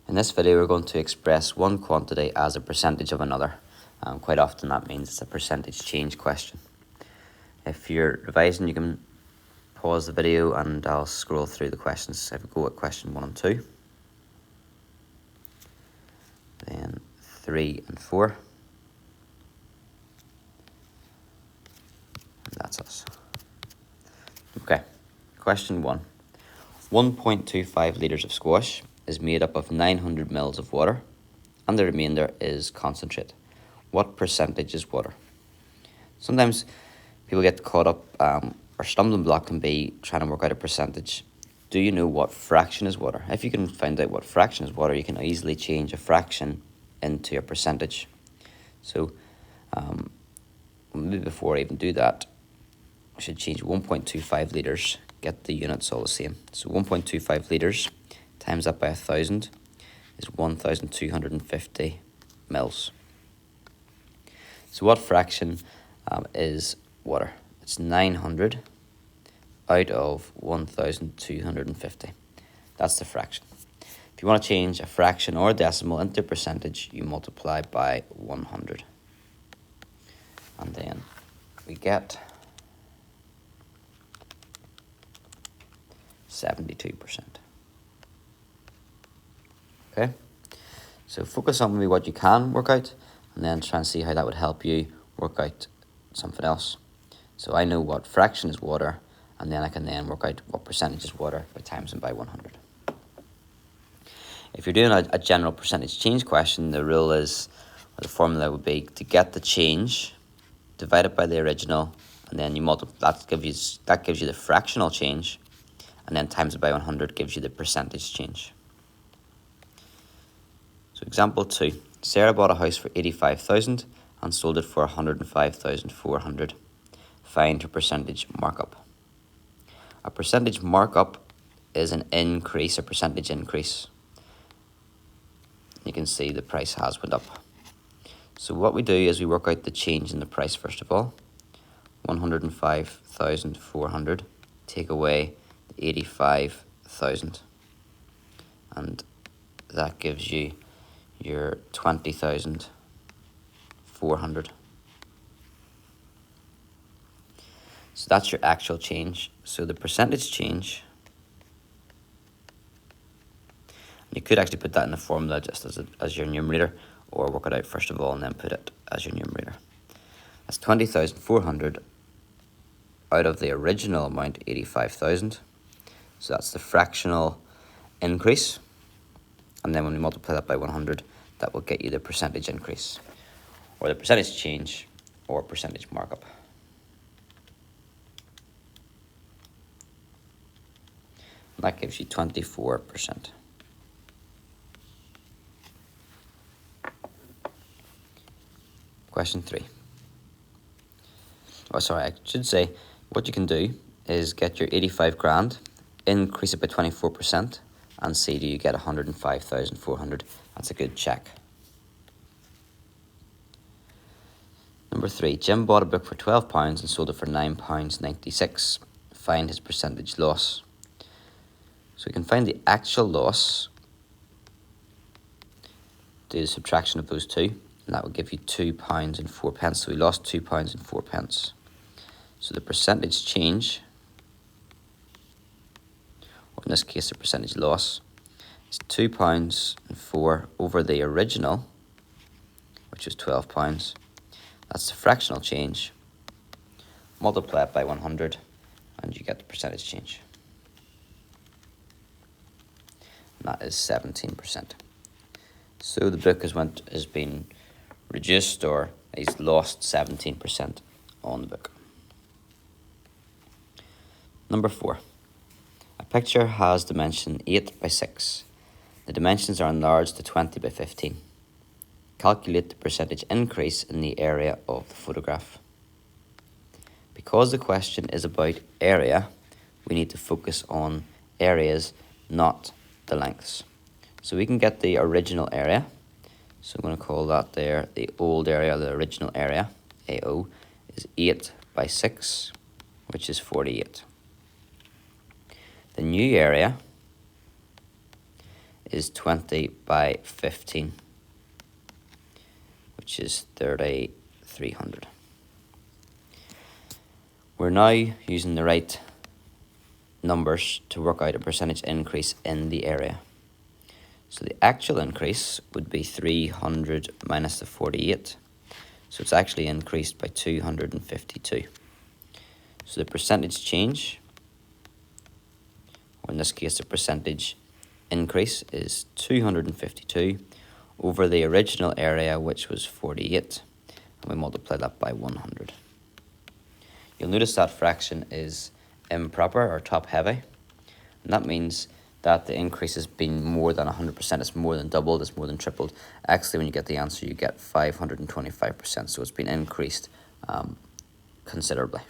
In this video, we're going to express one quantity as a percentage of another. Quite often that means it's a percentage change question. If you're revising, you can pause the video and I'll scroll through the questions. If we go at question 1 and 2, then 3 and 4, and that's us. Okay, question 1. 1.25 litres of squash is made up of 900 mils of water and the remainder is concentrate. What percentage is water? Sometimes people get caught up, or stumbling block can be trying to work out a percentage. Do you know what fraction is water? If you can find out what fraction is water, you can easily change a fraction into a percentage. So maybe before I even do that, I should change 1.25 litres, get the units all the same. So 1.25 litres times that by 1,000 is 1,250 mils. So what fraction is water? It's 900 out of 1,250. That's the fraction. If you want to change a fraction or a decimal into a percentage, you multiply by 100. And then we get 72%. Okay, so focus on maybe what you can work out and then try and see how that would help you work out something else. So I know what fraction is water, and then I can then work out what percentage is water by times them by 100. If you're doing a general percentage change question, the rule is, or the formula would be to get the change, divide it by the original, and then you multiply. That gives you the fractional change, and then times it by 100 gives you the percentage change. So example 2, Sarah bought a house for 85,000 and sold it for 105,400. Find her percentage markup. A percentage markup is an increase, a percentage increase. You can see the price has went up. So what we do is we work out the change in the price first of all. 105,400, take away the 85,000, and that gives you your 20,400. So that's your actual change. So the percentage change, you could actually put that in the formula just as your numerator, or work it out first of all and then put it as your numerator. That's 20,400 out of the original amount, 85,000. So that's the fractional increase. And then when we multiply that by 100, that will get you the percentage increase, or the percentage change, or percentage markup. And that gives you 24%. Question 3. Oh, sorry, I should say what you can do is get your 85 grand, increase it by 24%, and see do you get 105,400. That's a good check. Number 3, Jim bought a book for £12 and sold it for £9.96. Find his percentage loss. So we can find the actual loss, do the subtraction of those two, and that will give you £2.04. So we lost £2.04. So the percentage change, or in this case the percentage loss, is £2.04 over the original, which is £12. That's the fractional change. Multiply it by 100 and you get the percentage change. And that is 17%. So the book has been reduced, or he's lost 17% on the book. Number 4. A picture has dimension 8 by 6. The dimensions are enlarged to 20 by 15. Calculate the percentage increase in the area of the photograph. Because the question is about area, we need to focus on areas, not the lengths. So we can get the original area. So I'm going to call that there the old area, the original area, AO, is 8 by 6, which is 48. The new area is 20 by 15, which is 3,300. We're now using the right numbers to work out a percentage increase in the area. So the actual increase would be 300 minus the 48. So it's actually increased by 252. So the percentage change, or in this case the percentage increase, is 252 over the original area, which was 48, and we multiply that by 100. You'll notice that fraction is improper or top heavy, and that means that the increase has been more than 100%. It's more than doubled, it's more than tripled. Actually, when you get the answer, you get 525%, so it's been increased considerably.